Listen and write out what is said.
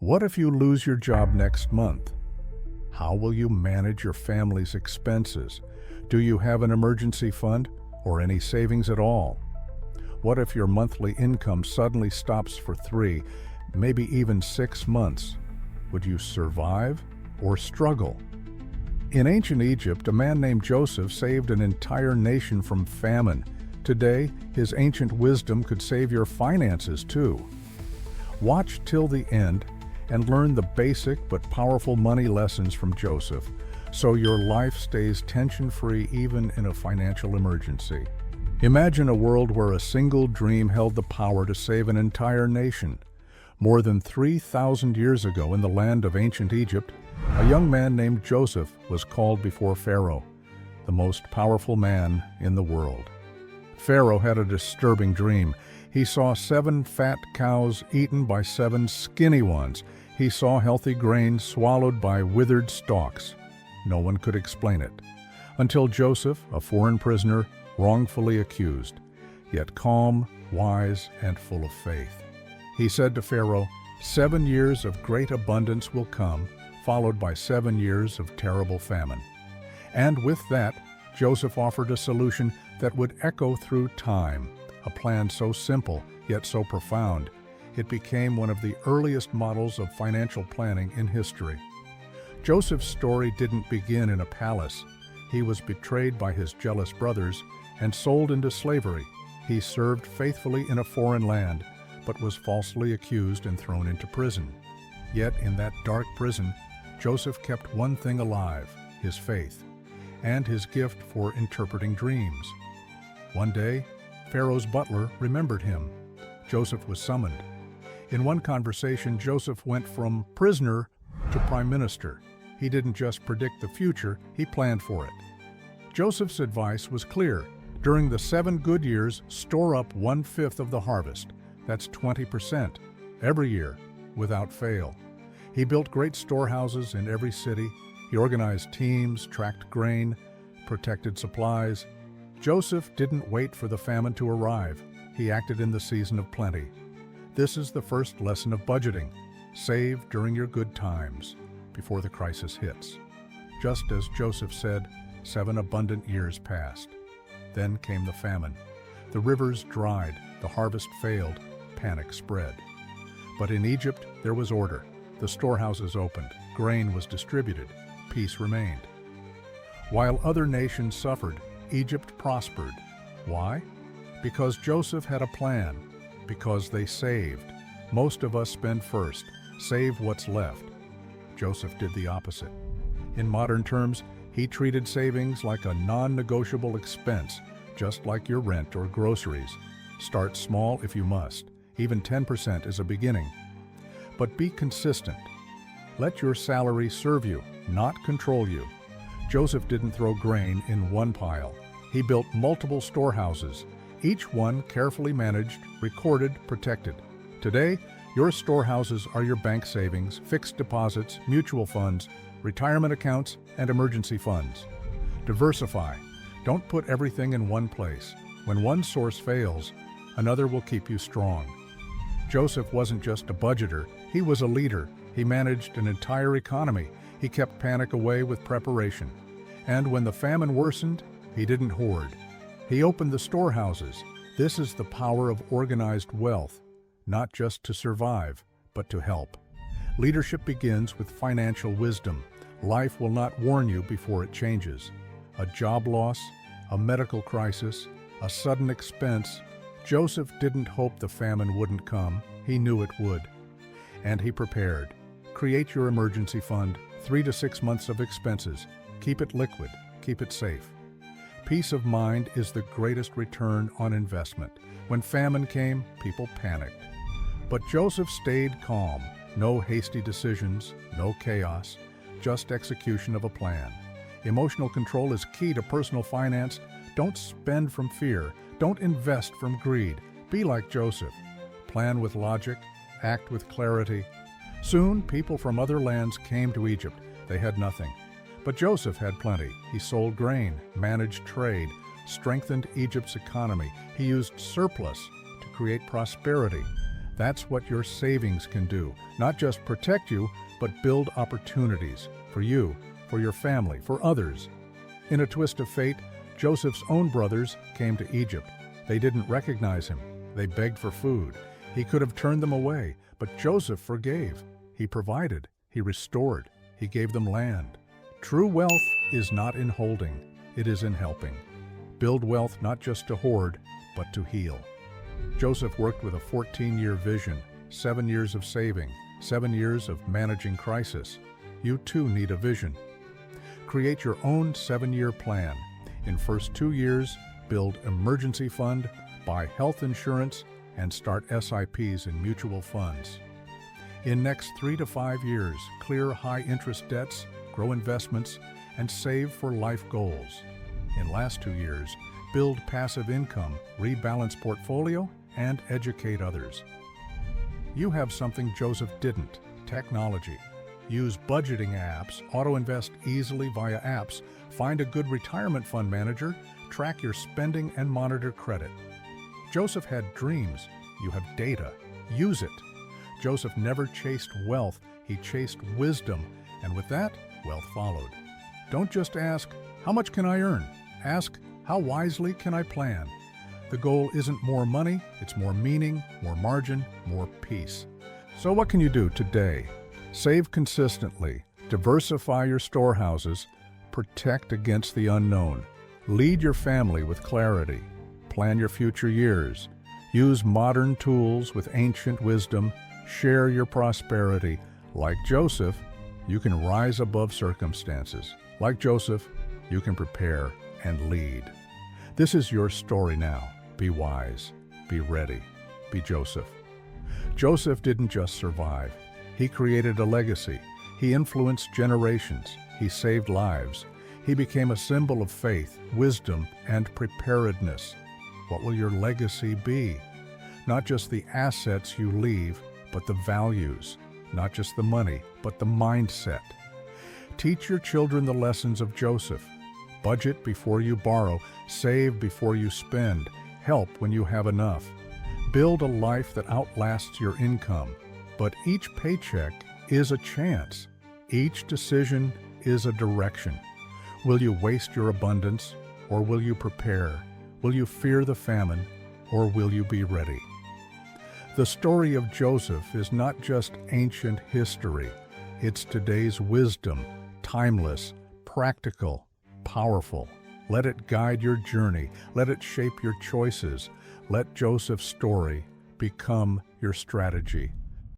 What if you lose your job next month? How will you manage your family's expenses? Do you have an emergency fund or any savings at all? What if your monthly income suddenly stops for 3, maybe even 6 months? Would you survive or struggle? In ancient Egypt, a man named Joseph saved an entire nation from famine. Today, his ancient wisdom could save your finances too. Watch till the end and learn the basic but powerful money lessons from Joseph, so your life stays tension-free even in a financial emergency. Imagine a world where a single dream held the power to save an entire nation. More than 3,000 years ago in the land of ancient Egypt, a young man named Joseph was called before Pharaoh, the most powerful man in the world. Pharaoh had a disturbing dream. He saw 7 fat cows eaten by 7 skinny ones. He saw healthy grain swallowed by withered stalks. No one could explain it, until Joseph, a foreign prisoner, wrongfully accused, yet calm, wise, and full of faith. He said to Pharaoh, 7 years of great abundance will come, followed by 7 years of terrible famine. And with that, Joseph offered a solution that would echo through time, a plan so simple yet so profound, it became one of the earliest models of financial planning in history. Joseph's story didn't begin in a palace. He was betrayed by his jealous brothers and sold into slavery. He served faithfully in a foreign land, but was falsely accused and thrown into prison. Yet in that dark prison, Joseph kept one thing alive, his faith, and his gift for interpreting dreams. One day, Pharaoh's butler remembered him. Joseph was summoned. In one conversation, Joseph went from prisoner to prime minister. He didn't just predict the future, he planned for it. Joseph's advice was clear. During the 7 good years, store up 1/5 of the harvest. That's 20%, every year, without fail. He built great storehouses in every city. He organized teams, tracked grain, protected supplies. Joseph didn't wait for the famine to arrive. He acted in the season of plenty. This is the first lesson of budgeting. Save during your good times, before the crisis hits. Just as Joseph said, 7 abundant years passed. Then came the famine. The rivers dried, the harvest failed, panic spread. But in Egypt, there was order. The storehouses opened, grain was distributed, peace remained. While other nations suffered, Egypt prospered. Why? Because Joseph had a plan. Because they saved. Most of us spend first, save what's left. Joseph did the opposite. In modern terms, he treated savings like a non-negotiable expense, just like your rent or groceries. Start small if you must. Even 10% is a beginning. But be consistent. Let your salary serve you, not control you. Joseph didn't throw grain in one pile. He built multiple storehouses, each one carefully managed, recorded, protected. Today, your storehouses are your bank savings, fixed deposits, mutual funds, retirement accounts, and emergency funds. Diversify. Don't put everything in one place. When one source fails, another will keep you strong. Joseph wasn't just a budgeter, he was a leader. He managed an entire economy. He kept panic away with preparation. And when the famine worsened, he didn't hoard. He opened the storehouses. This is the power of organized wealth, not just to survive, but to help. Leadership begins with financial wisdom. Life will not warn you before it changes. A job loss, a medical crisis, a sudden expense. Joseph didn't hope the famine wouldn't come. He knew it would. And he prepared. Create your emergency fund, 3 to 6 months of expenses. Keep it liquid, keep it safe. Peace of mind is the greatest return on investment. When famine came, people panicked. But Joseph stayed calm. No hasty decisions, no chaos, just execution of a plan. Emotional control is key to personal finance. Don't spend from fear. Don't invest from greed. Be like Joseph. Plan with logic, act with clarity. Soon, people from other lands came to Egypt. They had nothing. But Joseph had plenty. He sold grain, managed trade, strengthened Egypt's economy. He used surplus to create prosperity. That's what your savings can do. Not just protect you, but build opportunities for you, for your family, for others. In a twist of fate, Joseph's own brothers came to Egypt. They didn't recognize him. They begged for food. He could have turned them away, but Joseph forgave. He provided. He restored. He gave them land. True wealth is not in holding. It is in helping. Build wealth not just to hoard, but to heal. Joseph worked with a 14-year vision, 7 years of saving, 7 years of managing crisis. You too need a vision. Create your own 7-year plan. In first 2 years, build emergency fund, buy health insurance, and start SIPs in mutual funds. In next 3 to 5 years, clear high-interest debts, grow investments, and save for life goals. In last 2 years, build passive income, rebalance portfolio, and educate others. You have something Joseph didn't: technology. Use budgeting apps, auto-invest easily via apps, find a good retirement fund manager, track your spending, and monitor credit. Joseph had dreams. You have data. Use it. Joseph never chased wealth. He chased wisdom, and with that, wealth followed. Don't just ask, "How much can I earn?" Ask, "How wisely can I plan?" The goal isn't more money, it's more meaning, more margin, more peace. So what can you do today? Save consistently, diversify your storehouses, protect against the unknown, lead your family with clarity, plan your future years, use modern tools with ancient wisdom, share your prosperity. Like Joseph, you can rise above circumstances. Like Joseph, you can prepare and lead. This is your story now. Be wise, be ready, be Joseph. Joseph didn't just survive. He created a legacy. He influenced generations. He saved lives. He became a symbol of faith, wisdom, and preparedness. What will your legacy be? Not just the assets you leave, but the values. Not just the money, but the mindset. Teach your children the lessons of Joseph. Budget before you borrow, save before you spend, help when you have enough. Build a life that outlasts your income. But each paycheck is a chance. Each decision is a direction. Will you waste your abundance, or will you prepare? Will you fear the famine, or will you be ready? The story of Joseph is not just ancient history. It's today's wisdom, timeless, practical, powerful. Let it guide your journey. Let it shape your choices. Let Joseph's story become your strategy.